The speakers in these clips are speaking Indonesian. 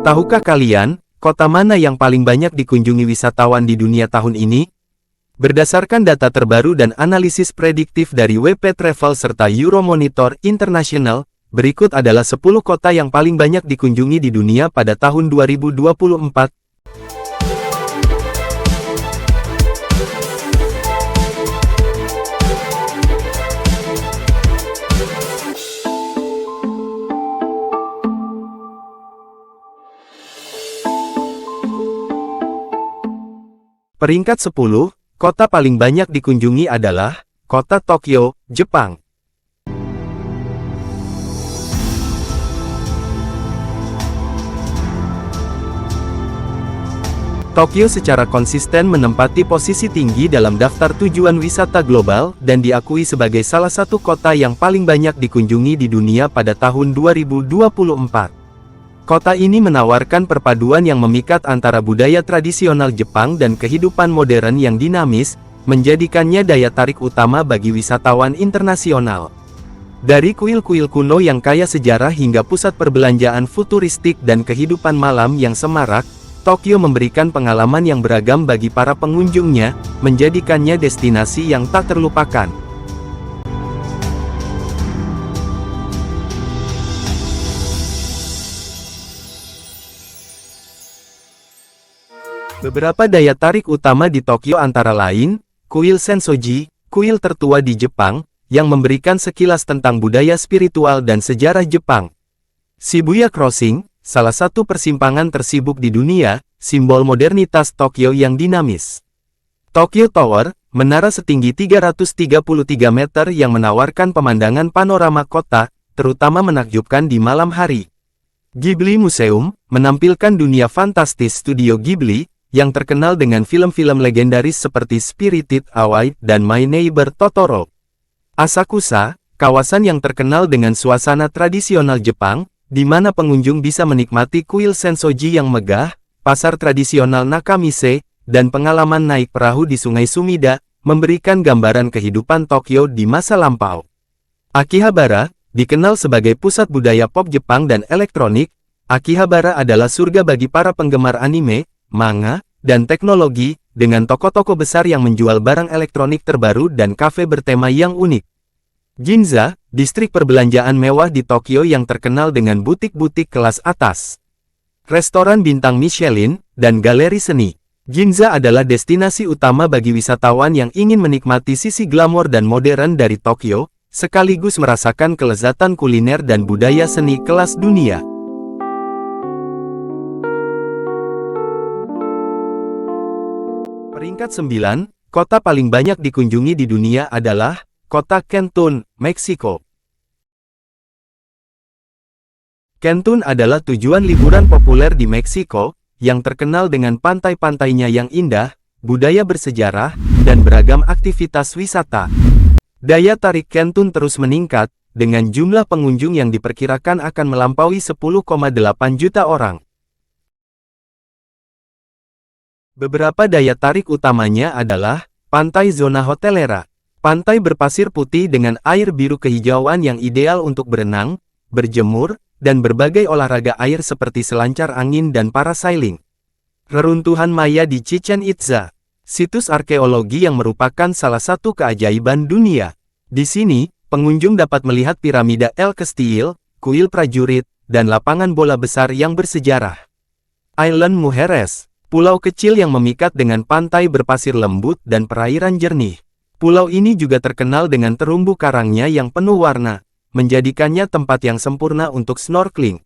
Tahukah kalian, kota mana yang paling banyak dikunjungi wisatawan di dunia tahun ini? Berdasarkan data terbaru dan analisis prediktif dari WP Travel serta Euromonitor International, berikut adalah 10 kota yang paling banyak dikunjungi di dunia pada tahun 2024. Peringkat 10, kota paling banyak dikunjungi adalah kota Tokyo, Jepang. Tokyo secara konsisten menempati posisi tinggi dalam daftar tujuan wisata global dan diakui sebagai salah satu kota yang paling banyak dikunjungi di dunia pada tahun 2024. Kota ini menawarkan perpaduan yang memikat antara budaya tradisional Jepang dan kehidupan modern yang dinamis, menjadikannya daya tarik utama bagi wisatawan internasional. Dari kuil-kuil kuno yang kaya sejarah hingga pusat perbelanjaan futuristik dan kehidupan malam yang semarak, Tokyo memberikan pengalaman yang beragam bagi para pengunjungnya, menjadikannya destinasi yang tak terlupakan. Beberapa daya tarik utama di Tokyo antara lain, Kuil Sensoji, kuil tertua di Jepang, yang memberikan sekilas tentang budaya spiritual dan sejarah Jepang. Shibuya Crossing, salah satu persimpangan tersibuk di dunia, simbol modernitas Tokyo yang dinamis. Tokyo Tower, menara setinggi 333 meter yang menawarkan pemandangan panorama kota, terutama menakjubkan di malam hari. Ghibli Museum, menampilkan dunia fantastis Studio Ghibli, yang terkenal dengan film-film legendaris seperti Spirited Away dan My Neighbor Totoro. Asakusa, kawasan yang terkenal dengan suasana tradisional Jepang, di mana pengunjung bisa menikmati kuil Sensoji yang megah, pasar tradisional Nakamise, dan pengalaman naik perahu di Sungai Sumida, memberikan gambaran kehidupan Tokyo di masa lampau. Akihabara, dikenal sebagai pusat budaya pop Jepang dan elektronik, Akihabara adalah surga bagi para penggemar anime, manga, dan teknologi, dengan toko-toko besar yang menjual barang elektronik terbaru dan kafe bertema yang unik. Ginza, distrik perbelanjaan mewah di Tokyo yang terkenal dengan butik-butik kelas atas, restoran bintang Michelin, dan galeri seni. Ginza adalah destinasi utama bagi wisatawan yang ingin menikmati sisi glamor dan modern dari Tokyo, sekaligus merasakan kelezatan kuliner dan budaya seni kelas dunia. Peringkat 9, kota paling banyak dikunjungi di dunia adalah kota Cancun, Meksiko. Cancun adalah tujuan liburan populer di Meksiko, yang terkenal dengan pantai-pantainya yang indah, budaya bersejarah, dan beragam aktivitas wisata. Daya tarik Cancun terus meningkat, dengan jumlah pengunjung yang diperkirakan akan melampaui 10,8 juta orang. Beberapa daya tarik utamanya adalah pantai zona hotelera. Pantai berpasir putih dengan air biru kehijauan yang ideal untuk berenang, berjemur, dan berbagai olahraga air seperti selancar angin dan parasailing. Reruntuhan Maya di Chichen Itza, situs arkeologi yang merupakan salah satu keajaiban dunia. Di sini, pengunjung dapat melihat piramida El Castillo, kuil prajurit, dan lapangan bola besar yang bersejarah. Island Mujeres, pulau kecil yang memikat dengan pantai berpasir lembut dan perairan jernih. Pulau ini juga terkenal dengan terumbu karangnya yang penuh warna, menjadikannya tempat yang sempurna untuk snorkeling.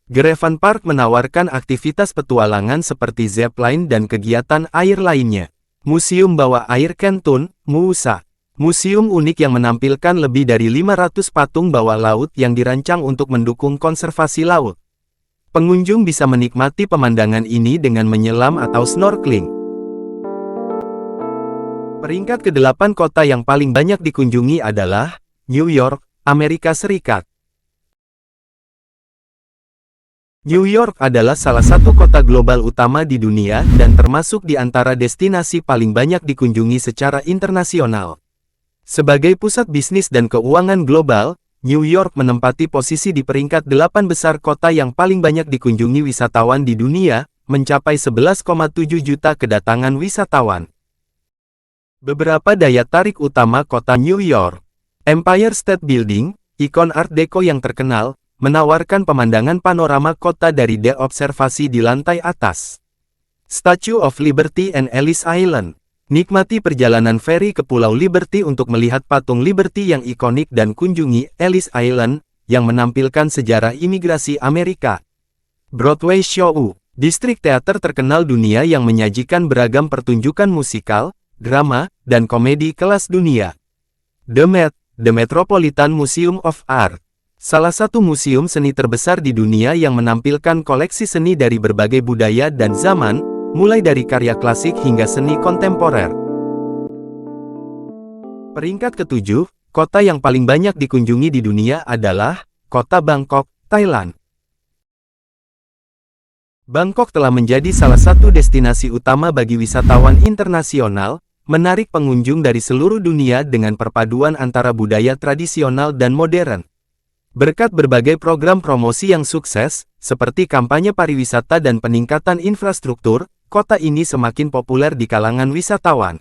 Gerevan Park menawarkan aktivitas petualangan seperti zipline dan kegiatan air lainnya. Museum Bawah Air Cancun, MUSA. Museum unik yang menampilkan lebih dari 500 patung bawah laut yang dirancang untuk mendukung konservasi laut. Pengunjung bisa menikmati pemandangan ini dengan menyelam atau snorkeling. Peringkat ke-8 kota yang paling banyak dikunjungi adalah New York, Amerika Serikat. New York adalah salah satu kota global utama di dunia dan termasuk di antara destinasi paling banyak dikunjungi secara internasional. Sebagai pusat bisnis dan keuangan global, New York menempati posisi di peringkat 8 besar kota yang paling banyak dikunjungi wisatawan di dunia, mencapai 11,7 juta kedatangan wisatawan. Beberapa daya tarik utama kota New York. Empire State Building, ikon Art Deco yang terkenal, menawarkan pemandangan panorama kota dari dek observasi di lantai atas. Statue of Liberty and Ellis Island. Nikmati perjalanan feri ke Pulau Liberty untuk melihat patung Liberty yang ikonik dan kunjungi Ellis Island, yang menampilkan sejarah imigrasi Amerika. Broadway Show, distrik teater terkenal dunia yang menyajikan beragam pertunjukan musikal, drama, dan komedi kelas dunia. The Met, The Metropolitan Museum of Art. Salah satu museum seni terbesar di dunia yang menampilkan koleksi seni dari berbagai budaya dan zaman, mulai dari karya klasik hingga seni kontemporer. Peringkat ketujuh, kota yang paling banyak dikunjungi di dunia adalah Kota Bangkok, Thailand. Bangkok telah menjadi salah satu destinasi utama bagi wisatawan internasional, menarik pengunjung dari seluruh dunia dengan perpaduan antara budaya tradisional dan modern. Berkat berbagai program promosi yang sukses, seperti kampanye pariwisata dan peningkatan infrastruktur, kota ini semakin populer di kalangan wisatawan.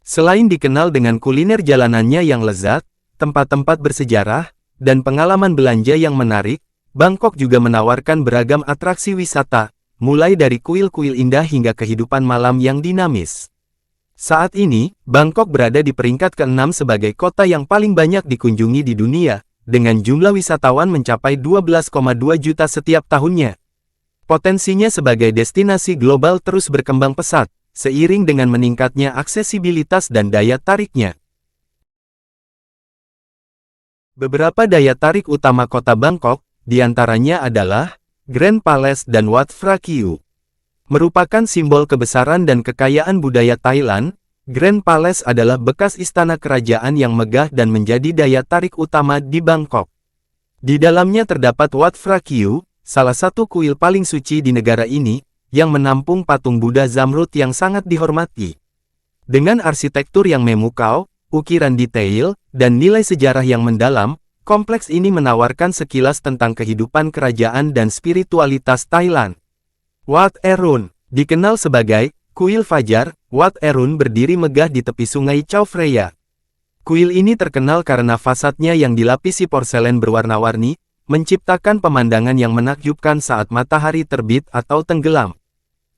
Selain dikenal dengan kuliner jalanannya yang lezat, tempat-tempat bersejarah, dan pengalaman belanja yang menarik, Bangkok juga menawarkan beragam atraksi wisata, mulai dari kuil-kuil indah hingga kehidupan malam yang dinamis. Saat ini, Bangkok berada di peringkat ke-6 sebagai kota yang paling banyak dikunjungi di dunia, dengan jumlah wisatawan mencapai 12,2 juta setiap tahunnya. Potensinya sebagai destinasi global terus berkembang pesat, seiring dengan meningkatnya aksesibilitas dan daya tariknya. Beberapa daya tarik utama kota Bangkok, diantaranya adalah Grand Palace dan Wat Phra Kieu. Merupakan simbol kebesaran dan kekayaan budaya Thailand, Grand Palace adalah bekas istana kerajaan yang megah dan menjadi daya tarik utama di Bangkok. Di dalamnya terdapat Wat Phra Kieu, salah satu kuil paling suci di negara ini, yang menampung patung Buddha Zamrud yang sangat dihormati. Dengan arsitektur yang memukau, ukiran detail, dan nilai sejarah yang mendalam, kompleks ini menawarkan sekilas tentang kehidupan kerajaan dan spiritualitas Thailand. Wat Arun, dikenal sebagai Kuil Fajar, Wat Arun berdiri megah di tepi sungai Chao Phraya. Kuil ini terkenal karena fasadnya yang dilapisi porselen berwarna-warni, menciptakan pemandangan yang menakjubkan saat matahari terbit atau tenggelam.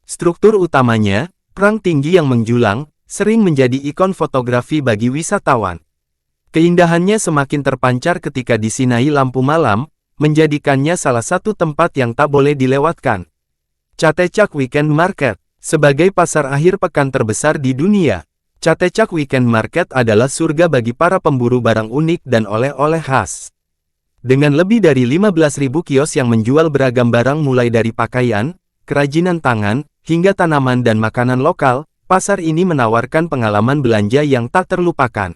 Struktur utamanya, prang tinggi yang menjulang, sering menjadi ikon fotografi bagi wisatawan. Keindahannya semakin terpancar ketika disinai lampu malam, menjadikannya salah satu tempat yang tak boleh dilewatkan. Chatuchak Weekend Market, sebagai pasar akhir pekan terbesar di dunia, Chatuchak Weekend Market adalah surga bagi para pemburu barang unik dan oleh-oleh khas. Dengan lebih dari 15.000 kios yang menjual beragam barang mulai dari pakaian, kerajinan tangan, hingga tanaman dan makanan lokal, pasar ini menawarkan pengalaman belanja yang tak terlupakan.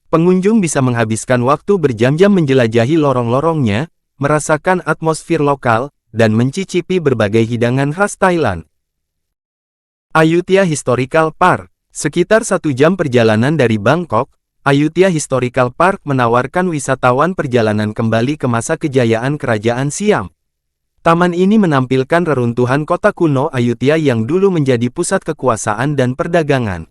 Pengunjung bisa menghabiskan waktu berjam-jam menjelajahi lorong-lorongnya, merasakan atmosfer lokal, dan mencicipi berbagai hidangan khas Thailand. Ayutthaya Historical Park, sekitar 1 jam perjalanan dari Bangkok, Ayutthaya Historical Park menawarkan wisatawan perjalanan kembali ke masa kejayaan Kerajaan Siam. Taman ini menampilkan reruntuhan kota kuno Ayutthaya yang dulu menjadi pusat kekuasaan dan perdagangan.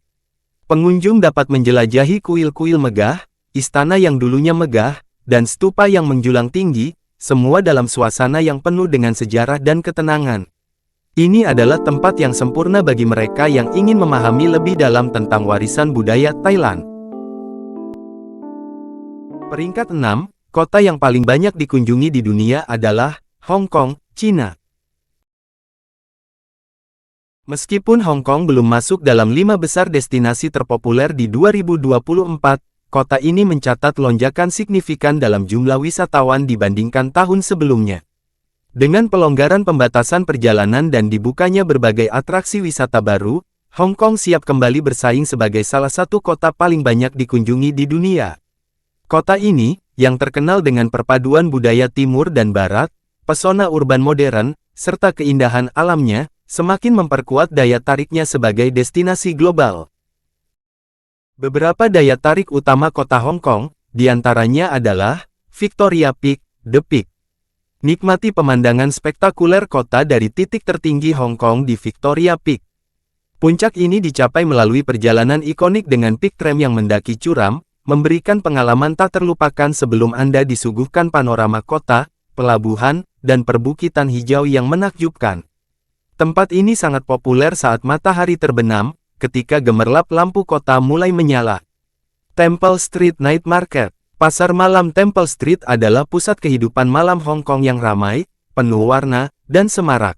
Pengunjung dapat menjelajahi kuil-kuil megah, istana yang dulunya megah, dan stupa yang menjulang tinggi, semua dalam suasana yang penuh dengan sejarah dan ketenangan. Ini adalah tempat yang sempurna bagi mereka yang ingin memahami lebih dalam tentang warisan budaya Thailand. Peringkat 6, kota yang paling banyak dikunjungi di dunia adalah Hong Kong, China. Meskipun Hong Kong belum masuk dalam 5 besar destinasi terpopuler di 2024, kota ini mencatat lonjakan signifikan dalam jumlah wisatawan dibandingkan tahun sebelumnya. Dengan pelonggaran pembatasan perjalanan dan dibukanya berbagai atraksi wisata baru, Hong Kong siap kembali bersaing sebagai salah satu kota paling banyak dikunjungi di dunia. Kota ini, yang terkenal dengan perpaduan budaya timur dan barat, pesona urban modern, serta keindahan alamnya, semakin memperkuat daya tariknya sebagai destinasi global. Beberapa daya tarik utama kota Hong Kong, diantaranya adalah Victoria Peak, The Peak. Nikmati pemandangan spektakuler kota dari titik tertinggi Hong Kong di Victoria Peak. Puncak ini dicapai melalui perjalanan ikonik dengan peak tram yang mendaki curam, memberikan pengalaman tak terlupakan sebelum Anda disuguhkan panorama kota, pelabuhan, dan perbukitan hijau yang menakjubkan. Tempat ini sangat populer saat matahari terbenam, ketika gemerlap lampu kota mulai menyala. Temple Street Night Market. Pasar malam Temple Street adalah pusat kehidupan malam Hong Kong yang ramai, penuh warna, dan semarak.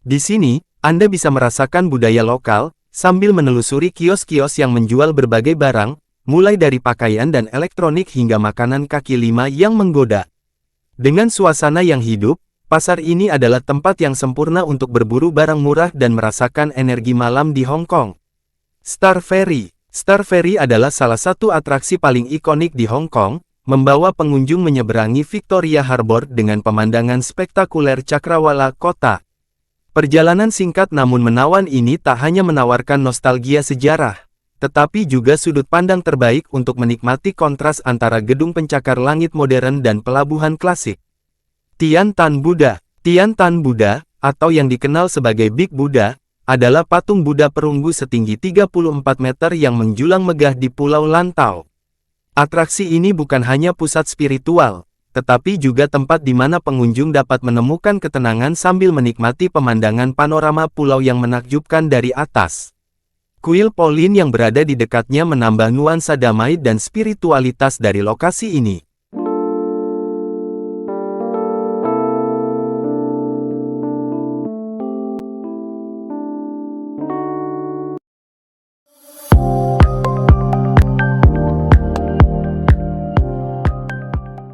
Di sini, Anda bisa merasakan budaya lokal, sambil menelusuri kios-kios yang menjual berbagai barang, mulai dari pakaian dan elektronik hingga makanan kaki lima yang menggoda. Dengan suasana yang hidup, pasar ini adalah tempat yang sempurna untuk berburu barang murah dan merasakan energi malam di Hong Kong. Star Ferry. Star Ferry adalah salah satu atraksi paling ikonik di Hong Kong, membawa pengunjung menyeberangi Victoria Harbour dengan pemandangan spektakuler cakrawala kota. Perjalanan singkat namun menawan ini tak hanya menawarkan nostalgia sejarah, tetapi juga sudut pandang terbaik untuk menikmati kontras antara gedung pencakar langit modern dan pelabuhan klasik. Tian Tan Buddha. Tian Tan Buddha, atau yang dikenal sebagai Big Buddha, adalah patung Buddha perunggu setinggi 34 meter yang menjulang megah di Pulau Lantau. Atraksi ini bukan hanya pusat spiritual, tetapi juga tempat di mana pengunjung dapat menemukan ketenangan sambil menikmati pemandangan panorama pulau yang menakjubkan dari atas. Kuil Pauline yang berada di dekatnya menambah nuansa damai dan spiritualitas dari lokasi ini.